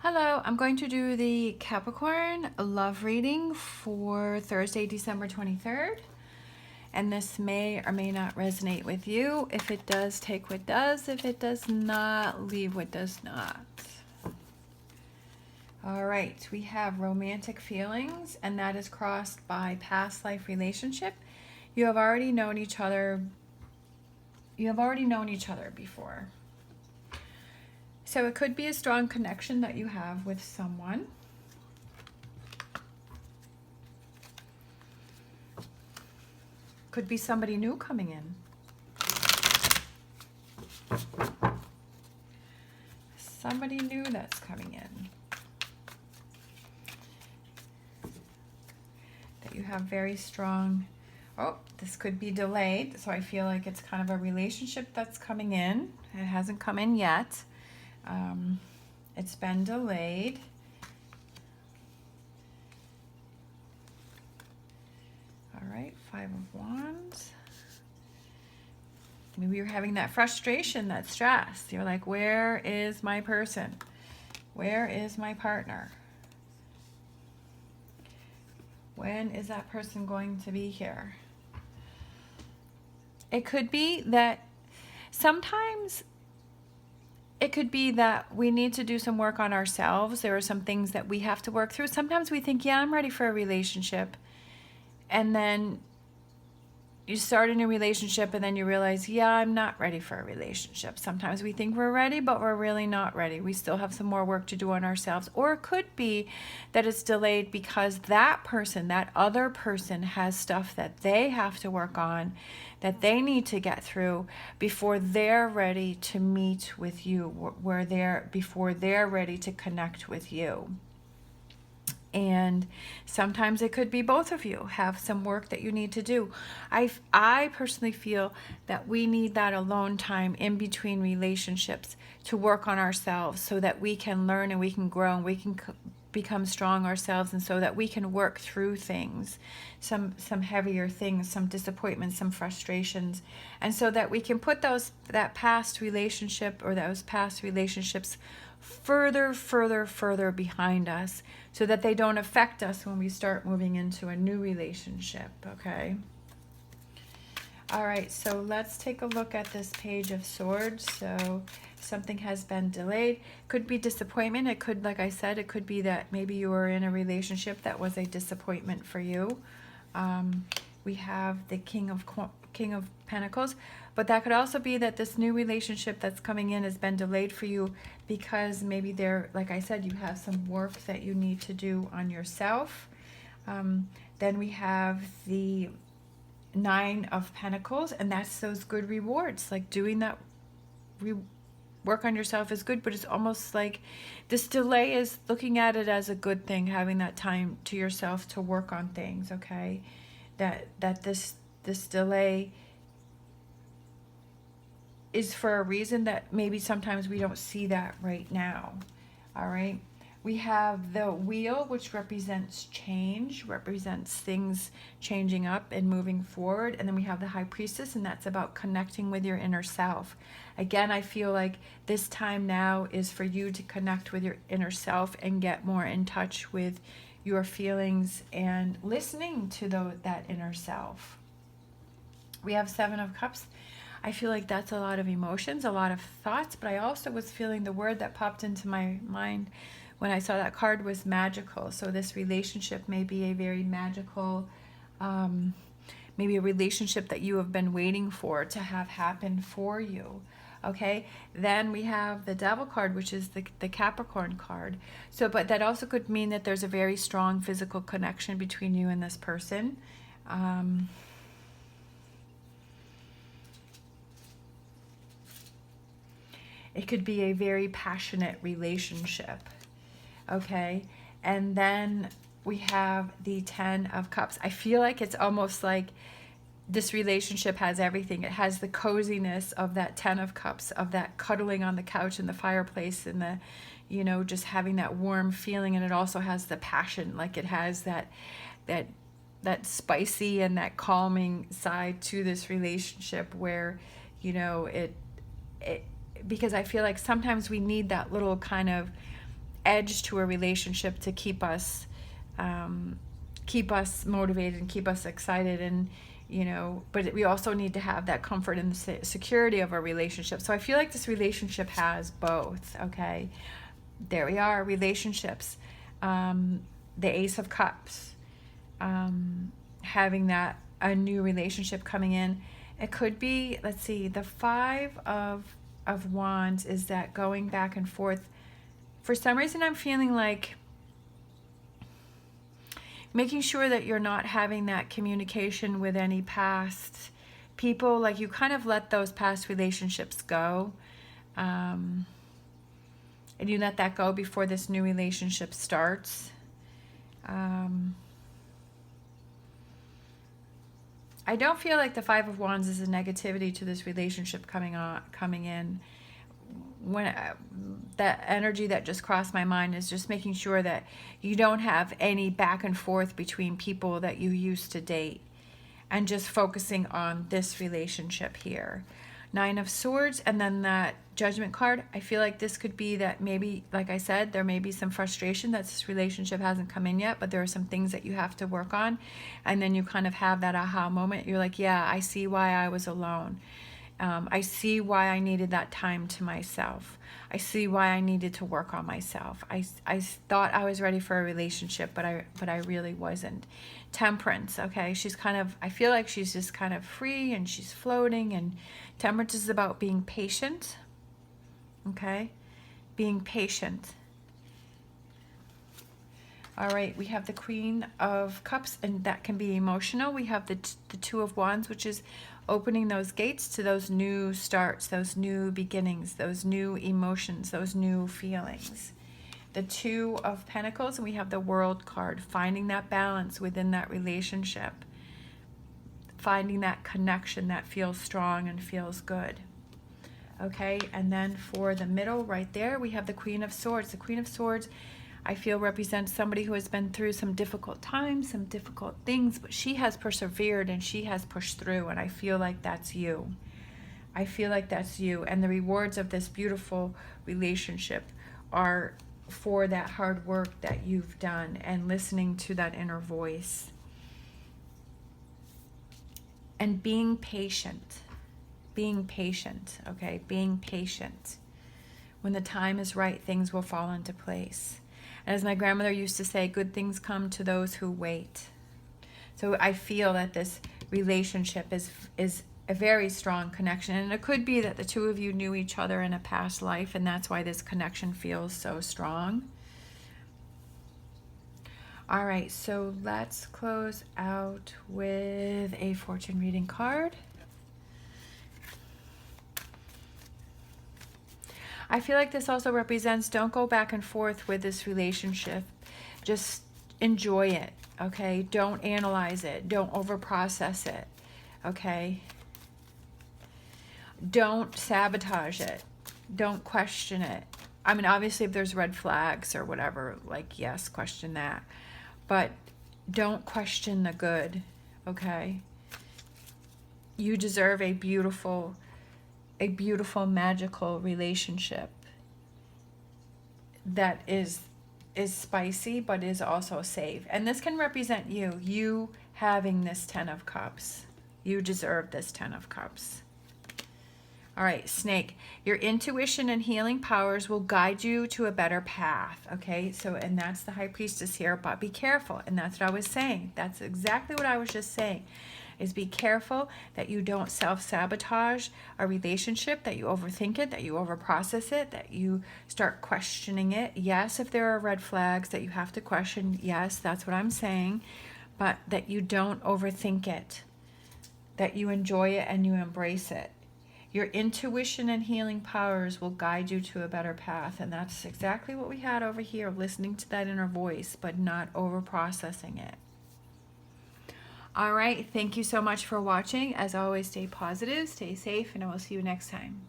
Hello, I'm going to do the Capricorn love reading for Thursday, December 23rd. And this may or may not resonate with you. If it does, take what does. If it does not, leave what does not. All right, we have romantic feelings, and that is crossed by past life relationship. You have already known each other. You have already known each other before. So it could be a strong connection that you have with someone. Could be somebody new coming in. Somebody new that's coming in. That you have very strong, oh, this could be delayed. So I feel like it's kind of a relationship that's coming in. It hasn't come in yet. It's been delayed. All right, Five of Wands. Maybe you're having that frustration, that stress. You're like, where is my person? Where is my partner? When is that person going to be here? It could be that sometimes it could be that we need to do some work on ourselves. There are some things that we have to work through. Sometimes we think, yeah, I'm ready for a relationship. And then you start a new relationship and then you realize, yeah, I'm not ready for a relationship. Sometimes we think we're ready, but we're really not ready. We still have some more work to do on ourselves. Or it could be that it's delayed because that person, that other person has stuff that they have to work on, that they need to get through before they're ready to meet with you, before they're ready to connect with you. And sometimes it could be both of you have some work that you need to do. I personally feel that we need that alone time in between relationships to work on ourselves so that we can learn and we can grow and we can become strong ourselves, and so that we can work through things, some heavier things, some disappointments, some frustrations, and so that we can put that past relationship or those past relationships further behind us so that they don't affect us when we start moving into a new relationship, okay? All right, so let's take a look at this Page of Swords. So something has been delayed. Could be disappointment. It could, like I said, it could be that maybe you were in a relationship that was a disappointment for you. We have the King of Pentacles, but that could also be that this new relationship that's coming in has been delayed for you because maybe like I said, you have some work that you need to do on yourself. Then we have the Nine of Pentacles, and that's those good rewards. Like doing that work on yourself is good, but it's almost like this delay is looking at it as a good thing, having that time to yourself to work on things, okay? That this delay is for a reason that maybe sometimes we don't see that right now. All right. We have the Wheel, which represents change, represents things changing up and moving forward. And then we have the High Priestess, and that's about connecting with your inner self. Again, I feel like this time now is for you to connect with your inner self and get more in touch with your feelings and listening to that inner self. We have Seven of Cups. I feel like that's a lot of emotions, a lot of thoughts, but I also was feeling the word that popped into my mind when I saw that card was magical. So this relationship may be a very magical, maybe a relationship that you have been waiting for to have happen for you. Okay, then we have the Devil card, which is the Capricorn card. So, but that also could mean that there's a very strong physical connection between you and this person. It could be a very passionate relationship. Okay, and then we have the Ten of Cups. I feel like it's almost like this relationship has everything. It has the coziness of that Ten of Cups, of that cuddling on the couch in the fireplace and the, just having that warm feeling. And it also has the passion, like it has that spicy and that calming side to this relationship where, it because I feel like sometimes we need that little kind of edge to a relationship to keep us motivated and keep us excited, and but we also need to have that comfort and the security of a relationship. So I feel like this relationship has both. Okay, there we are, relationships. The Ace of Cups, having that a new relationship coming in. It could be, let's see, the Five of Wands is that going back and forth. For some reason, I'm feeling like making sure that you're not having that communication with any past people, like you kind of let those past relationships go, and you let that go before this new relationship starts. I don't feel like the Five of Wands is a negativity to this relationship coming in. When that energy that just crossed my mind is just making sure that you don't have any back and forth between people that you used to date, and just focusing on this relationship here. Nine of Swords, and then that Judgment card. I feel like this could be that maybe, like I said, there may be some frustration that this relationship hasn't come in yet, but there are some things that you have to work on, and then you kind of have that aha moment. You're like, yeah, I see why I was alone. I see why I needed that time to myself. I see why I needed to work on myself. I thought I was ready for a relationship, but I really wasn't. Temperance, okay? She's kind of, I feel like she's just kind of free and she's floating, and Temperance is about being patient, okay? Being patient. All right, we have the Queen of Cups, and that can be emotional. We have the Two of Wands, which is opening those gates to those new starts, those new beginnings, those new emotions, those new feelings. The Two of Pentacles, and we have the World card, finding that balance within that relationship, finding that connection that feels strong and feels good. Okay, and then for the middle right there, we have the Queen of Swords. The Queen of Swords, I feel, represents somebody who has been through some difficult times, some difficult things, but she has persevered and she has pushed through, and I feel like that's you. I feel like that's you, and the rewards of this beautiful relationship are for that hard work that you've done and listening to that inner voice. And being patient, okay? Being patient. When the time is right, things will fall into place. As my grandmother used to say, good things come to those who wait. So I feel that this relationship is a very strong connection. And it could be that the two of you knew each other in a past life, and that's why this connection feels so strong. All right, so let's close out with a fortune reading card. I feel like this also represents, don't go back and forth with this relationship. Just enjoy it, okay? Don't analyze it. Don't overprocess it, okay? Don't sabotage it. Don't question it. I mean, obviously, if there's red flags or whatever, like, yes, question that. But don't question the good, okay? You deserve a beautiful, magical relationship that is spicy, but is also safe. And this can represent you having this 10 of Cups. You deserve this 10 of Cups. All right, Snake, your intuition and healing powers will guide you to a better path, okay? So, and that's the High Priestess here, but be careful. And that's what I was saying. That's exactly what I was just saying, is be careful that you don't self-sabotage a relationship, that you overthink it, that you overprocess it, that you start questioning it. Yes, if there are red flags that you have to question, yes, that's what I'm saying, but that you don't overthink it, that you enjoy it and you embrace it. Your intuition and healing powers will guide you to a better path. And that's exactly what we had over here, listening to that inner voice, but not over-processing it. All right, thank you so much for watching. As always, stay positive, stay safe, and I will see you next time.